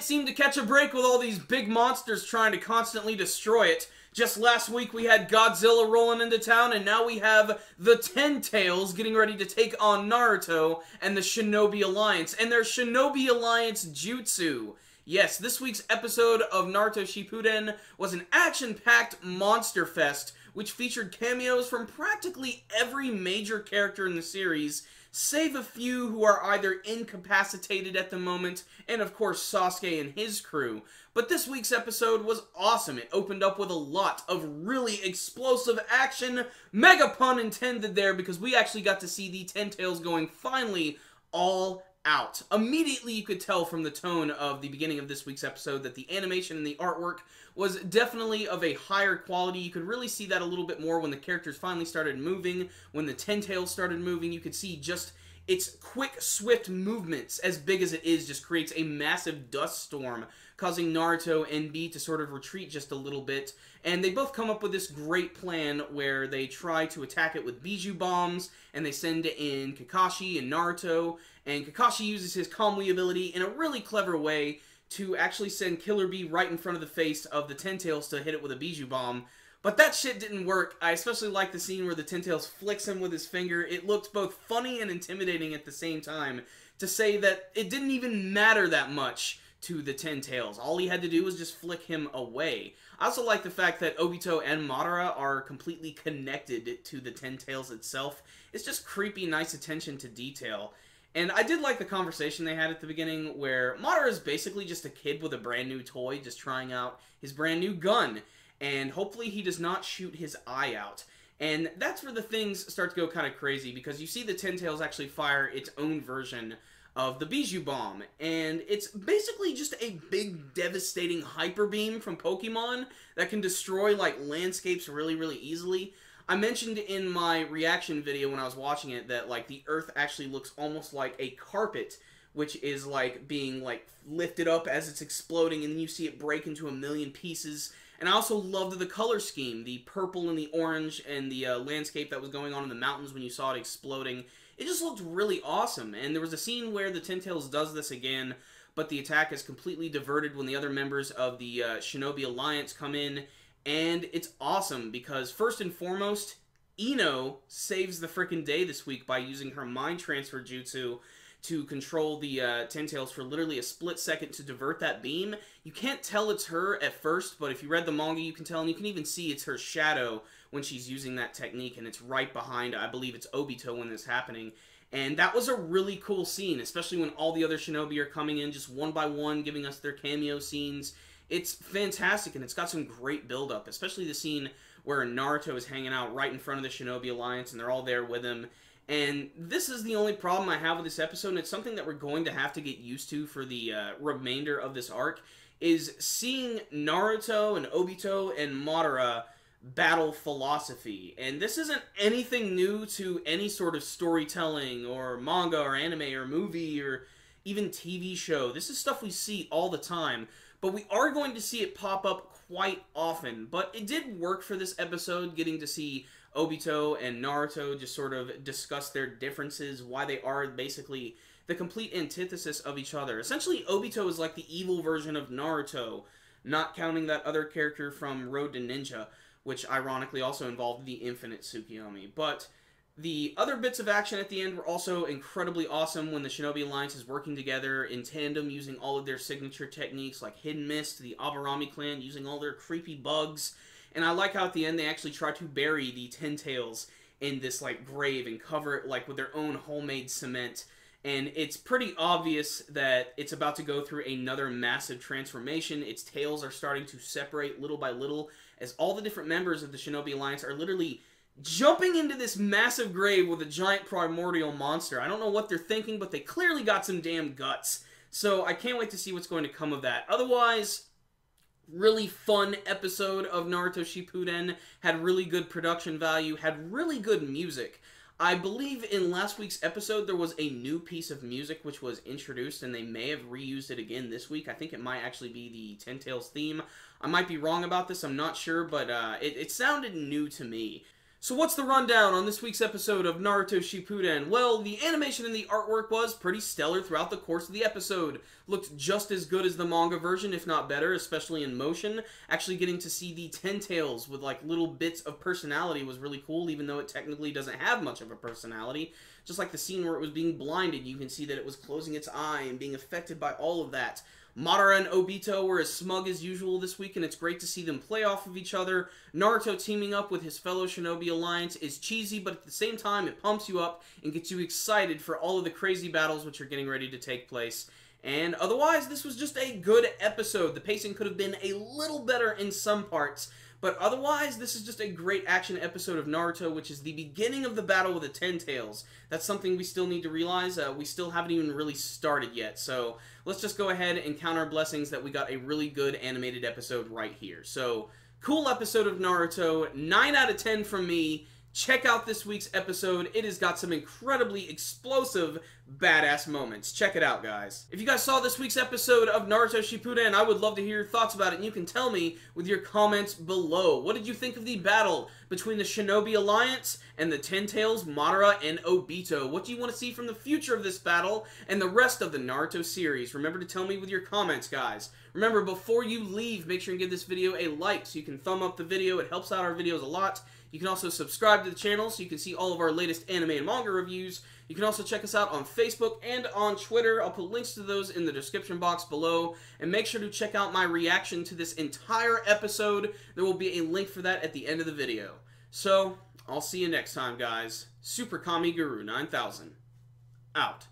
can't seem to catch a break with all these big monsters trying to constantly destroy it. Just last week we had Godzilla rolling into town, and now we have the Ten Tails getting ready to take on Naruto and the Shinobi Alliance, and their Shinobi Alliance jutsu. Yes, this week's episode of Naruto Shippuden was an action-packed monster fest, which featured cameos from practically every major character in the series, save a few who are either incapacitated at the moment, and of course Sasuke and his crew. But this week's episode was awesome. It opened up with a lot of really explosive action, mega pun intended there, because we actually got to see the Ten Tails going finally all out. Immediately you could tell from the tone of the beginning of this week's episode that the animation and the artwork was definitely of a higher quality. You could really see that a little bit more when the characters finally started moving, when the Ten Tails started moving. You could see just its quick, swift movements, as big as it is, just creates a massive dust storm, causing Naruto and B to sort of retreat just a little bit. And they both come up with this great plan where they try to attack it with Bijou bombs, and they send in Kakashi and Naruto, and Kakashi uses his Kamui ability in a really clever way to actually send Killer Bee right in front of the face of the Ten Tails to hit it with a Bijou bomb. But that shit didn't work. I especially like the scene where the Ten Tails flicks him with his finger. It looked both funny and intimidating at the same time, to say that it didn't even matter that much to the Ten Tails. All he had to do was just flick him away. I also like the fact that Obito and Madara are completely connected to the Ten Tails itself. It's just creepy, nice attention to detail. And I did like the conversation they had at the beginning, where Madara is basically just a kid with a brand new toy, just trying out his brand new gun. And hopefully he does not shoot his eye out. And that's where the things start to go kind of crazy, because you see the Ten Tails actually fire its own version of the Bijou Bomb. And it's basically just a big, devastating hyper beam from Pokemon that can destroy, like, landscapes really, really easily. I mentioned in my reaction video when I was watching it that, like, the Earth actually looks almost like a carpet, which is, like, being, like, lifted up as it's exploding, and then you see it break into a million pieces. And I also loved the color scheme, the purple and the orange, and the landscape that was going on in the mountains when you saw it exploding. It just looked really awesome. And there was a scene where the Ten Tails does this again, but the attack is completely diverted when the other members of the Shinobi Alliance come in. And it's awesome, because first and foremost, Ino saves the frickin' day this week by using her mind transfer jutsu to control the Ten Tails for literally a split second to divert that beam. You can't tell it's her at first, but if you read the manga, you can tell, and you can even see it's her shadow when she's using that technique, and it's right behind, I believe it's Obito when this is happening. And that was a really cool scene, especially when all the other shinobi are coming in just one by one, giving us their cameo scenes. It's fantastic, and it's got some great build-up, especially the scene where Naruto is hanging out right in front of the Shinobi Alliance, and they're all there with him. And this is the only problem I have with this episode, and it's something that we're going to have to get used to for the remainder of this arc, is seeing Naruto and Obito and Madara battle philosophy. And this isn't anything new to any sort of storytelling or manga or anime or movie or even TV show. This is stuff we see all the time, but we are going to see it pop up quite often. But it did work for this episode, getting to see Obito and Naruto just sort of discuss their differences, why they are basically the complete antithesis of each other. Essentially, Obito is like the evil version of Naruto, not counting that other character from Road to Ninja, which ironically also involved the Infinite Tsukiyomi. But the other bits of action at the end were also incredibly awesome when the Shinobi Alliance is working together in tandem using all of their signature techniques like Hidden Mist, the Aburami clan using all their creepy bugs. And I like how at the end they actually try to bury the Ten Tails in this like grave and cover it like with their own homemade cement. And it's pretty obvious that it's about to go through another massive transformation. Its tails are starting to separate little by little as all the different members of the Shinobi Alliance are literally jumping into this massive grave with a giant primordial monster. I don't know what they're thinking, but they clearly got some damn guts. So I can't wait to see what's going to come of that. Otherwise, really fun episode of Naruto Shippuden, had really good production value, had really good music. I believe in last week's episode there was a new piece of music which was introduced, and they may have reused it again this week. I think it might actually be the Ten Tails theme. I might be wrong about this, I'm not sure, but it sounded new to me. So what's the rundown on this week's episode of Naruto Shippuden? Well, the animation and the artwork was pretty stellar throughout the course of the episode. Looked just as good as the manga version, if not better, especially in motion. Actually getting to see the Ten Tails with like little bits of personality was really cool, even though it technically doesn't have much of a personality. Just like the scene where it was being blinded, you can see that it was closing its eye and being affected by all of that. Madara and Obito were as smug as usual this week, and it's great to see them play off of each other. Naruto teaming up with his fellow Shinobi Alliance is cheesy, but at the same time, it pumps you up and gets you excited for all of the crazy battles which are getting ready to take place. And otherwise, this was just a good episode. The pacing could have been a little better in some parts, but otherwise, this is just a great action episode of Naruto, which is the beginning of the battle with the Ten Tails. That's something we still need to realize. We still haven't even really started yet, so let's just go ahead and count our blessings that we got a really good animated episode right here. So, cool episode of Naruto, 9 out of 10 from me. Check out this week's episode. It has got some incredibly explosive, badass moments. Check it out, guys. If you guys saw this week's episode of Naruto Shippuden, I would love to hear your thoughts about it, and you can tell me with your comments below. What did you think of the battle between the Shinobi Alliance and the Ten Tails, Madara, and Obito? What do you want to see from the future of this battle and the rest of the Naruto series? Remember to tell me with your comments, guys. Remember, before you leave, make sure and give this video a like so you can thumb up the video. It helps out our videos a lot. You can also subscribe to the channel so you can see all of our latest anime and manga reviews. You can also check us out on Facebook and on Twitter. I'll put links to those in the description box below. And make sure to check out my reaction to this entire episode. There will be a link for that at the end of the video. So, I'll see you next time, guys. Super Kami Guru 9000. Out.